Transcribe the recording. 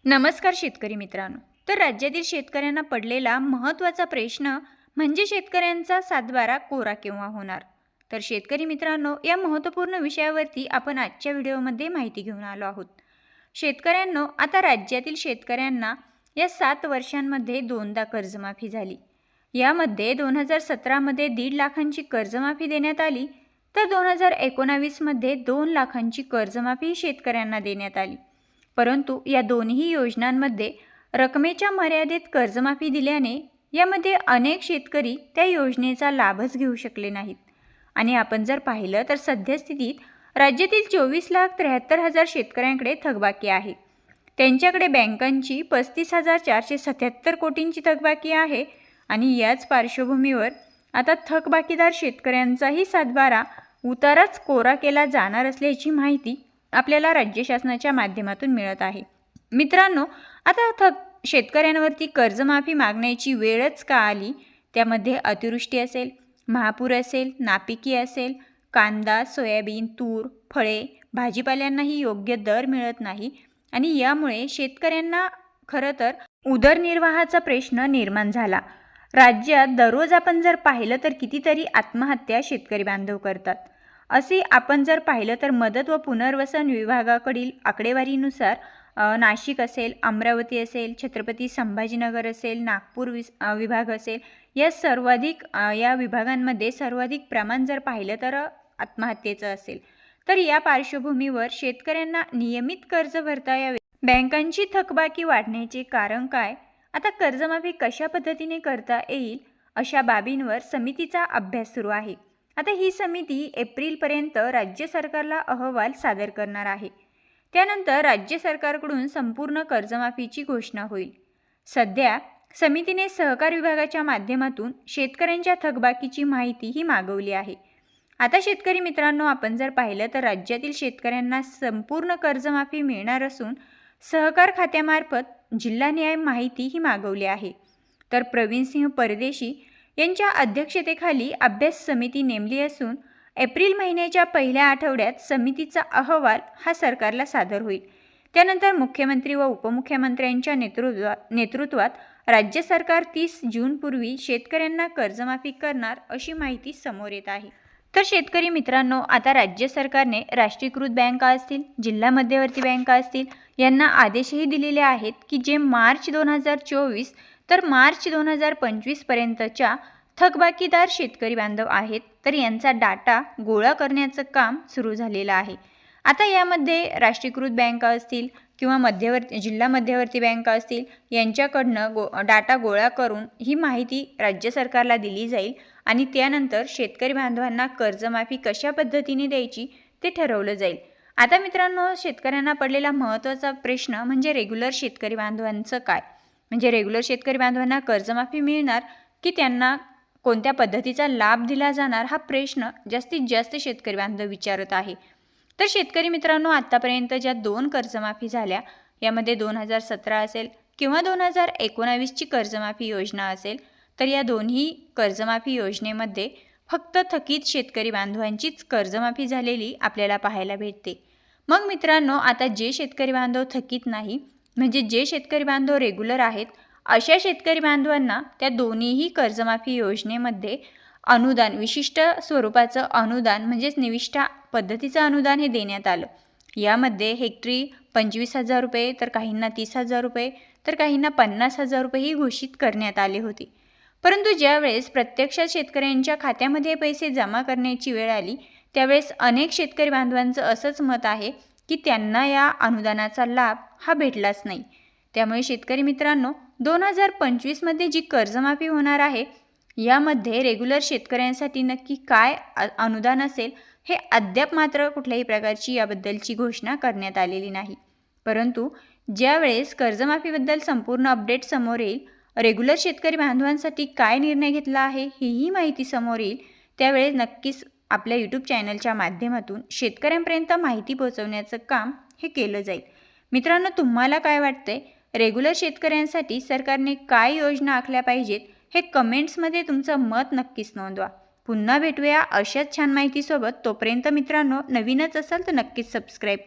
नमस्कार शेतकरी मित्रांनो. तर राज्यातील शेतकऱ्यांना पडलेला महत्त्वाचा प्रश्न म्हणजे शेतकऱ्यांचा सातबारा कोरा केव्हा होणार. तर शेतकरी मित्रांनो, या महत्त्वपूर्ण विषयावरती आपण आजच्या व्हिडिओमध्ये माहिती घेऊन आलो आहोत. शेतकऱ्यांनो, आता राज्यातील शेतकऱ्यांना या 7 वर्षांमध्ये दोनदा कर्जमाफी झाली. यामध्ये 2017मध्ये 1.5 लाखांची कर्जमाफी देण्यात आली, तर 2019मध्ये 2 लाखांची कर्जमाफी शेतकऱ्यांना देण्यात आली. परंतु या दोन्ही योजनांमध्ये रकमेच्या मर्यादेत कर्जमाफी दिल्याने यामध्ये अनेक शेतकरी त्या योजनेचा लाभच घेऊ शकले नाहीत. आणि आपण जर पाहिलं तर सद्यस्थितीत राज्यातील 24,73,000 शेतकऱ्यांकडे थकबाकी आहे. त्यांच्याकडे बँकांची 35,477 कोटींची थकबाकी आहे. आणि याच पार्श्वभूमीवर आता थकबाकीदार शेतकऱ्यांचाही सातबारा उताराच कोरा केला जाणार असल्याची माहिती आपल्याला राज्य शासनाच्या माध्यमातून मिळत आहे. मित्रांनो, आता शेतकऱ्यांवरती कर्जमाफी मागण्याची वेळच का आली? त्यामध्ये अतिवृष्टी असेल, महापूर असेल, नापिकी असेल, कांदा, सोयाबीन, तूर, फळे, भाजीपाल्यांनाही योग्य दर मिळत नाही आणि यामुळे शेतकऱ्यांना खरं तर उदरनिर्वाहाचा प्रश्न निर्माण झाला. राज्यात दररोज आपण जर पाहिलं तर कितीतरी आत्महत्या शेतकरी बांधव करतात. असे आपण जर पाहिलं तर मदत व पुनर्वसन विभागाकडील आकडेवारीनुसार नाशिक असेल, अमरावती असेल, छत्रपती संभाजीनगर असेल, नागपूर विभाग असेल, या विभागांमध्ये सर्वाधिक प्रमाण जर पाहिलं तर आत्महत्येचं असेल. तर या पार्श्वभूमीवर शेतकऱ्यांना नियमित कर्ज भरता यावे, बँकांची थकबाकी वाढण्याचे कारण काय, आता कर्जमाफी कशा पद्धतीने करता येईल, अशा बाबींवर समितीचा अभ्यास सुरू आहे. आता ही समिती एप्रिलपर्यंत राज्य सरकारला अहवाल सादर करणार आहे. त्यानंतर राज्य सरकारकडून संपूर्ण कर्जमाफीची घोषणा होईल. सध्या समितीने सहकार विभागाच्या माध्यमातून शेतकऱ्यांच्या थकबाकीची माहितीही मागवली आहे. आता शेतकरी मित्रांनो, आपण जर पाहिलं तर राज्यातील शेतकऱ्यांना संपूर्ण कर्जमाफी मिळणार असून सहकार खात्यामार्फत जिल्हानिहाय माहितीही मागवली आहे. तर प्रवीणसिंह परदेशी यांच्या अध्यक्षतेखाली अभ्यास समिती नेमली असून एप्रिल महिन्याच्या पहिल्या आठवड्यात समितीचा अहवाल हा सरकारला सादर होईल. त्यानंतर मुख्यमंत्री व उपमुख्यमंत्र्यांच्या नेतृत्वात राज्य सरकार 30 जूनपूर्वी शेतकऱ्यांना कर्जमाफी करणार अशी माहिती समोर येत आहे. तर शेतकरी मित्रांनो, आता राज्य सरकारने राष्ट्रीयकृत बँका असतील, जिल्हा मध्यवर्ती बँका असतील यांना आदेशही दिलेले आहेत की जे मार्च 2024 तर मार्च 2025 पर्यंतच्या थकबाकीदार शेतकरी बांधव आहेत, तर यांचा डाटा गोळा करण्याचं काम सुरू झालेलं आहे. आता यामध्ये राष्ट्रीयकृत बँका असतील किंवा जिल्हा मध्यवर्ती बँका असतील यांच्याकडनं डाटा गोळा करून ही माहिती राज्य सरकारला दिली जाईल आणि त्यानंतर शेतकरी बांधवांना कर्जमाफी कशा पद्धतीने द्यायची ते ठरवलं जाईल. आता मित्रांनो, शेतकऱ्यांना पडलेला महत्त्वाचा प्रश्न म्हणजे रेग्युलर शेतकरी बांधवांचं काय, म्हणजे रेग्युलर शेतकरी बांधवांना कर्जमाफी मिळणार की त्यांना कोणत्या पद्धतीचा लाभ दिला जाणार, हा प्रश्न जास्तीत जास्त शेतकरी बांधव विचारत आहे. तर शेतकरी मित्रांनो, आतापर्यंत ज्या 2 कर्जमाफी झाल्या यामध्ये 2017 असेल किंवा 2019ची कर्जमाफी योजना असेल, तर या दोन्ही कर्जमाफी योजनेमध्ये फक्त थकीत शेतकरी बांधवांचीच कर्जमाफी झालेली आपल्याला पाहायला भेटते. मग मित्रांनो, आता जे शेतकरी बांधव थकीत नाही, म्हणजे जे शेतकरी बांधव रेग्युलर आहेत, अशा शेतकरी बांधवांना त्या दोन्हीही कर्जमाफी योजनेमध्ये अनुदान, विशिष्ट स्वरूपाचं अनुदान म्हणजेच निविष्ठा पद्धतीचं अनुदान हे देण्यात आलं. यामध्ये हेक्टरी 25,000 रुपये, तर काहींना 30,000 रुपये, तर काहींना 50,000 रुपयेही घोषित करण्यात आले होते. परंतु ज्यावेळेस प्रत्यक्षात शेतकऱ्यांच्या खात्यामध्ये पैसे जमा करण्याची वेळ आली, त्यावेळेस अनेक शेतकरी बांधवांचं असंच मत आहे की त्यांना या अनुदानाचा लाभ हा भेटलाच नाही. त्यामुळे शेतकरी मित्रांनो, 2025मध्ये जी कर्जमाफी होणार आहे यामध्ये रेग्युलर शेतकऱ्यांसाठी नक्की काय अनुदान असेल हे अद्याप मात्र कुठल्याही प्रकारची याबद्दलची घोषणा करण्यात आलेली नाही. परंतु ज्यावेळेस कर्जमाफीबद्दल संपूर्ण अपडेट समोर येईल, रेग्युलर शेतकरी बांधवांसाठी काय निर्णय घेतला आहे हीही माहिती समोर येईल, त्यावेळेस नक्कीच आपल्या यूट्यूब चॅनलच्या माध्यमातून शेतकऱ्यांपर्यंत माहिती पोहोचवण्याचं काम हे केलं जाईल. मित्रांनो, तुम्हाला काय वाटतंय, रेग्युलर शेतकऱ्यांसाठी सरकारने काय योजना आखल्या पाहिजेत हे कमेंट्समध्ये तुमचं मत नक्कीच नोंदवा. पुन्हा भेटूया अशाच छान माहितीसोबत. तोपर्यंत मित्रांनो, नवीनच असाल तर नक्कीच सबस्क्राईब करा.